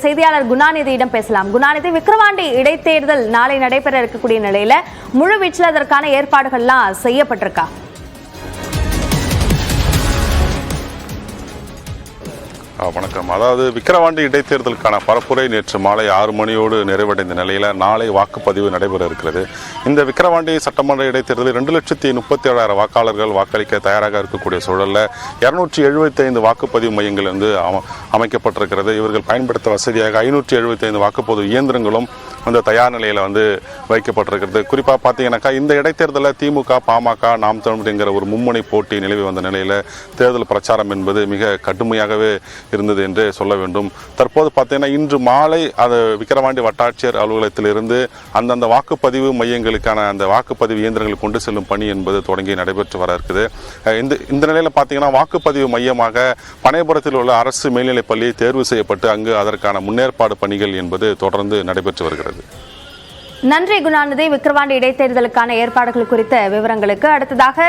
செய்தியாளர் குணாநிதியிடம் பேசலாம். குணாநிதி, விக்கிரவாண்டி இடைத்தேர்தல் நாளை நடைபெற இருக்கக்கூடிய நிலையில முழுவீச்சில் அதற்கான ஏற்பாடுகள்லாம் செய்யப்பட்டிருக்கா? வணக்கம். அதாவது விக்கிரவாண்டி இடைத்தேர்தலுக்கான பரப்புரை நேற்று மாலை 6 மணியோடு நிறைவடைந்த நிலையில் நாளை வாக்குப்பதிவு நடைபெற இருக்கிறது. இந்த விக்கிரவாண்டி சட்டமன்ற இடைத்தேர்தலில் 2,37,000 வாக்காளர்கள் வாக்களிக்க தயாராக இருக்கக்கூடிய சூழலில் 275 வாக்குப்பதிவு மையங்கள் அமைக்கப்பட்டிருக்கிறது. இவர்கள் பயன்படுத்த வசதியாக 575 வாக்குப்பதிவு இயந்திரங்களும் தயார் நிலையில் வைக்கப்பட்டிருக்கிறது. குறிப்பாக பார்த்தீங்கன்னாக்கா இந்த இடைத்தேர்தலில் திமுக, பாமக, நாம் தமிழர் என்கிற ஒரு மும்முனை போட்டி நிலவி வந்த நிலையில் தேர்தல் பிரச்சாரம் என்பது மிக கடுமையாகவே இருந்தது என்று சொல்ல வேண்டும். தற்போது பார்த்தீங்கன்னா இன்று மாலை அது விக்கிரவாண்டி வட்டாட்சியர் அலுவலகத்திலிருந்து அந்தந்த வாக்குப்பதிவு மையங்களுக்கான அந்த வாக்குப்பதிவு இயந்திரங்களை கொண்டு செல்லும் பணி என்பது தொடங்கி நடைபெற்று வர இருக்குது. இந்த நிலையில் பார்த்தீங்கன்னா வாக்குப்பதிவு மையமாக பனையபுரத்தில் உள்ள அரசு மேல்நிலைப் பள்ளி தேர்வு செய்யப்பட்டு அங்கு அதற்கான முன்னேற்பாடு பணிகள் என்பது தொடர்ந்து நடைபெற்று வருகிறது. நன்றி குணாநிதி, விக்கிரவாண்டி இடைத்தேர்தலுக்கான ஏற்பாடுகள் குறித்த விவரங்களுக்கு. அடுத்ததாக